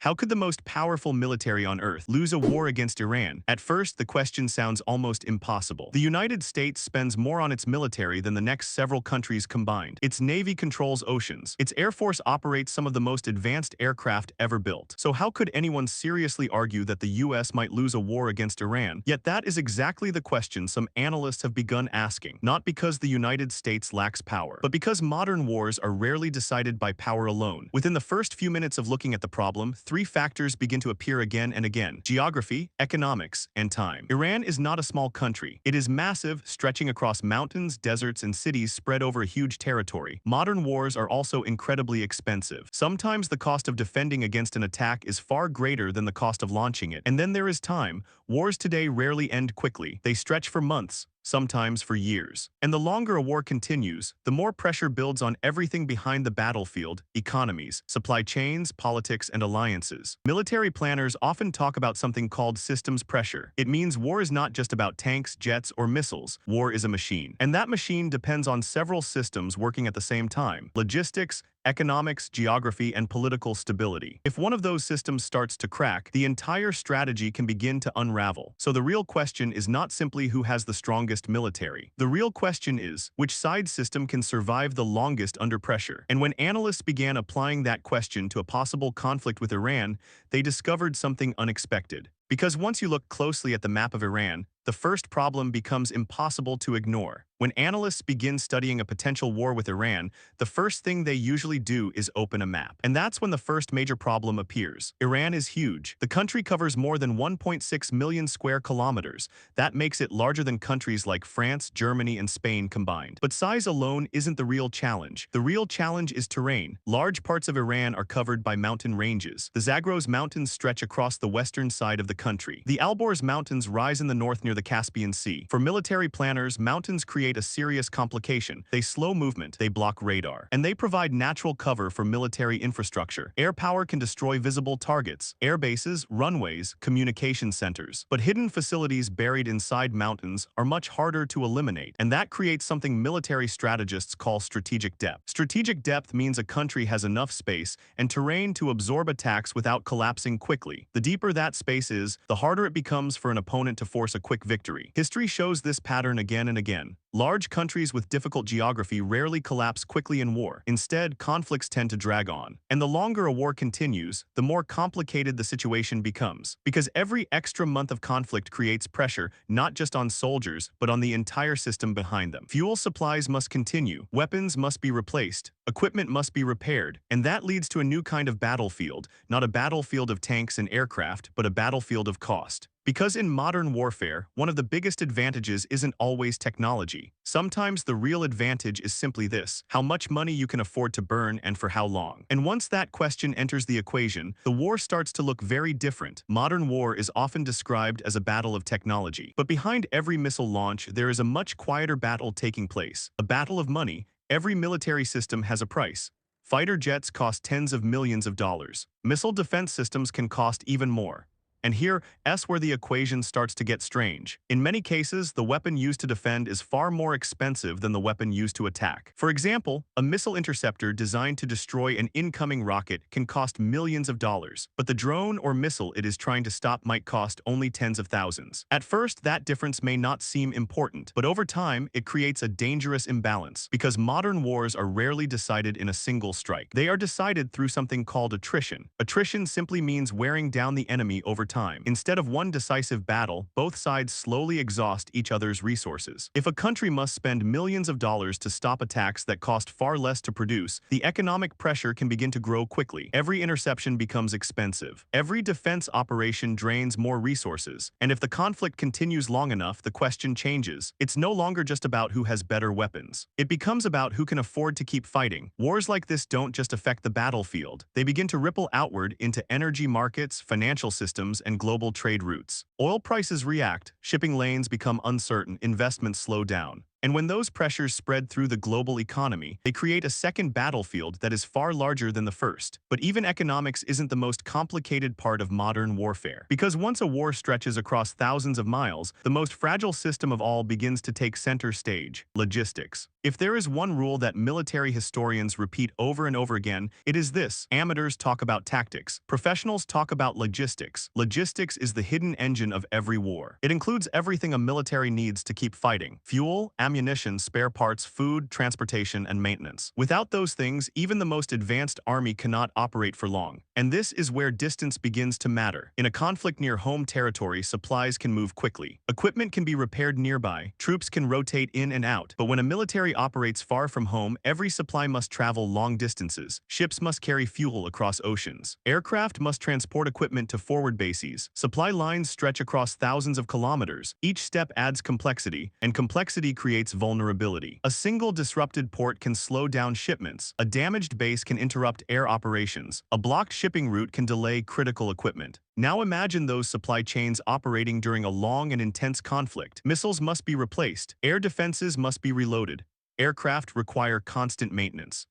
How could the most powerful military on Earth lose a war against Iran? At first, the question sounds almost impossible. The United States spends more on its military than the next several countries combined. Its Navy controls oceans. Its Air Force operates some of the most advanced aircraft ever built. So how could anyone seriously argue that the US might lose a war against Iran? Yet that is exactly the question some analysts have begun asking. Not because the United States lacks power, but because modern wars are rarely decided by power alone. Within the first few minutes of looking at the problem, three factors begin to appear again and again: geography, economics, and time. Iran is not a small country. It is massive, stretching across mountains, deserts, and cities spread over a huge territory. Modern wars are also incredibly expensive. Sometimes the cost of defending against an attack is far greater than the cost of launching it. And then there is time. Wars today rarely end quickly. They stretch for months, sometimes for years. And the longer a war continues, the more pressure builds on everything behind the battlefield: economies, supply chains, politics, and alliances. Military planners often talk about something called systems pressure. It means war is not just about tanks, jets, or missiles. War is a machine. And that machine depends on several systems working at the same time: logistics, economics, geography, and political stability. If one of those systems starts to crack, the entire strategy can begin to unravel. So the real question is not simply who has the strongest military. The real question is, which side system can survive the longest under pressure? And when analysts began applying that question to a possible conflict with Iran, they discovered something unexpected. Because once you look closely at the map of Iran, the first problem becomes impossible to ignore. When analysts begin studying a potential war with Iran, the first thing they usually do is open a map. And that's when the first major problem appears. Iran is huge. The country covers more than 1.6 million square kilometers. That makes it larger than countries like France, Germany, and Spain combined. But size alone isn't the real challenge. The real challenge is terrain. Large parts of Iran are covered by mountain ranges. The Zagros Mountains stretch across the western side of the country. The Alborz Mountains rise in the north near the Caspian Sea. For military planners, mountains create a serious complication. They slow movement, they block radar, and they provide natural cover for military infrastructure. Air power can destroy visible targets: air bases, runways, communication centers. But hidden facilities buried inside mountains are much harder to eliminate, and that creates something military strategists call strategic depth. Strategic depth means a country has enough space and terrain to absorb attacks without collapsing quickly. The deeper that space is, the harder it becomes for an opponent to force a quick victory. History shows this pattern again and again. Large countries with difficult geography rarely collapse quickly in war. Instead, conflicts tend to drag on. And the longer a war continues, the more complicated the situation becomes. Because every extra month of conflict creates pressure not just on soldiers, but on the entire system behind them. Fuel supplies must continue, weapons must be replaced, equipment must be repaired, and that leads to a new kind of battlefield, not a battlefield of tanks and aircraft, but a battlefield of cost. Because in modern warfare, one of the biggest advantages isn't always technology. Sometimes the real advantage is simply this: how much money you can afford to burn and for how long. And once that question enters the equation, the war starts to look very different. Modern war is often described as a battle of technology. But behind every missile launch, there is a much quieter battle taking place: a battle of money. Every military system has a price. Fighter jets cost tens of millions of dollars. Missile defense systems can cost even more. And here's where the equation starts to get strange. In many cases, the weapon used to defend is far more expensive than the weapon used to attack. For example, a missile interceptor designed to destroy an incoming rocket can cost millions of dollars, but the drone or missile it is trying to stop might cost only tens of thousands. At first, that difference may not seem important, but over time, it creates a dangerous imbalance, because modern wars are rarely decided in a single strike. They are decided through something called attrition. Attrition simply means wearing down the enemy over time. Instead of one decisive battle, both sides slowly exhaust each other's resources. If a country must spend millions of dollars to stop attacks that cost far less to produce, the economic pressure can begin to grow quickly. Every interception becomes expensive. Every defense operation drains more resources. And if the conflict continues long enough, the question changes. It's no longer just about who has better weapons. It becomes about who can afford to keep fighting. Wars like this don't just affect the battlefield. They begin to ripple outward into energy markets, financial systems, and global trade routes. Oil prices react, shipping lanes become uncertain, investments slow down. And when those pressures spread through the global economy, they create a second battlefield that is far larger than the first. But even economics isn't the most complicated part of modern warfare. Because once a war stretches across thousands of miles, the most fragile system of all begins to take center stage: logistics. If there is one rule that military historians repeat over and over again, it is this: amateurs talk about tactics, professionals talk about logistics. Logistics is the hidden engine of every war. It includes everything a military needs to keep fighting: fuel, ammunition, spare parts, food, transportation, and maintenance. Without those things, even the most advanced army cannot operate for long. And this is where distance begins to matter. In a conflict near home territory, supplies can move quickly. Equipment can be repaired nearby. Troops can rotate in and out. But when a military operates far from home, every supply must travel long distances. Ships must carry fuel across oceans. Aircraft must transport equipment to forward bases. Supply lines stretch across thousands of kilometers. Each step adds complexity, and complexity creates vulnerability. A single disrupted port can slow down shipments. A damaged base can interrupt air operations. A blocked shipping route can delay critical equipment. Now imagine those supply chains operating during a long and intense conflict. Missiles must be replaced. Air defenses must be reloaded. Aircraft require constant maintenance.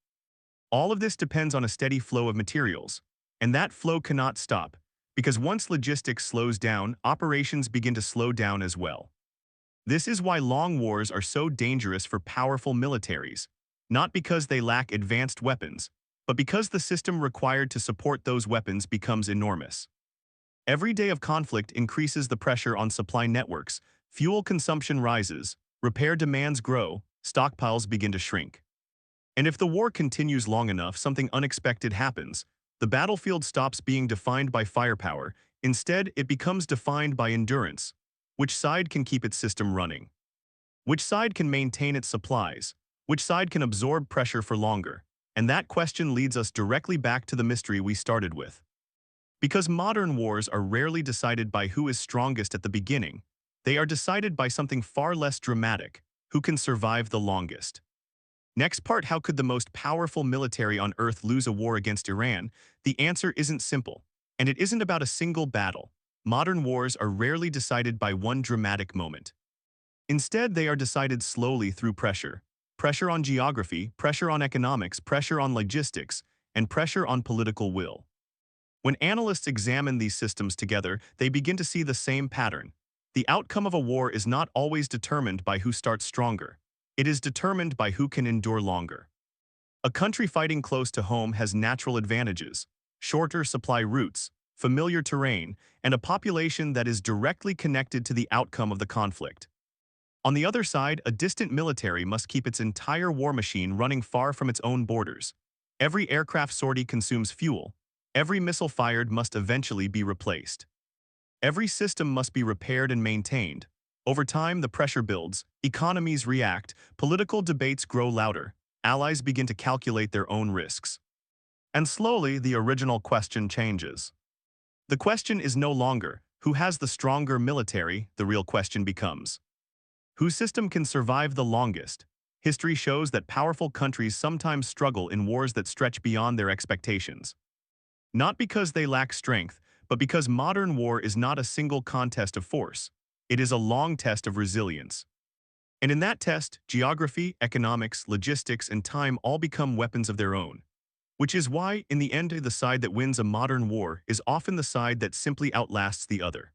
All of this depends on a steady flow of materials. And that flow cannot stop, because once logistics slows down, operations begin to slow down as well. This is why long wars are so dangerous for powerful militaries, not because they lack advanced weapons, but because the system required to support those weapons becomes enormous. Every day of conflict increases the pressure on supply networks. Fuel consumption rises, repair demands grow, stockpiles begin to shrink. And if the war continues long enough, something unexpected happens. The battlefield stops being defined by firepower. Instead, it becomes defined by endurance. Which side can keep its system running? Which side can maintain its supplies? Which side can absorb pressure for longer? And that question leads us directly back to the mystery we started with. Because modern wars are rarely decided by who is strongest at the beginning, they are decided by something far less dramatic: who can survive the longest. Next part: how could the most powerful military on Earth lose a war against Iran? The answer isn't simple, and it isn't about a single battle. Modern wars are rarely decided by one dramatic moment. Instead, they are decided slowly through pressure. Pressure on geography, pressure on economics, pressure on logistics, and pressure on political will. When analysts examine these systems together, they begin to see the same pattern. The outcome of a war is not always determined by who starts stronger. It is determined by who can endure longer. A country fighting close to home has natural advantages: shorter supply routes, familiar terrain, and a population that is directly connected to the outcome of the conflict. On the other side, a distant military must keep its entire war machine running far from its own borders. Every aircraft sortie consumes fuel. Every missile fired must eventually be replaced. Every system must be repaired and maintained. Over time, the pressure builds, economies react, political debates grow louder, allies begin to calculate their own risks. And slowly, the original question changes. The question is no longer, who has the stronger military? The real question becomes, whose system can survive the longest? History shows that powerful countries sometimes struggle in wars that stretch beyond their expectations. Not because they lack strength, but because modern war is not a single contest of force. It is a long test of resilience. And in that test, geography, economics, logistics, and time all become weapons of their own. Which is why, in the end, the side that wins a modern war is often the side that simply outlasts the other.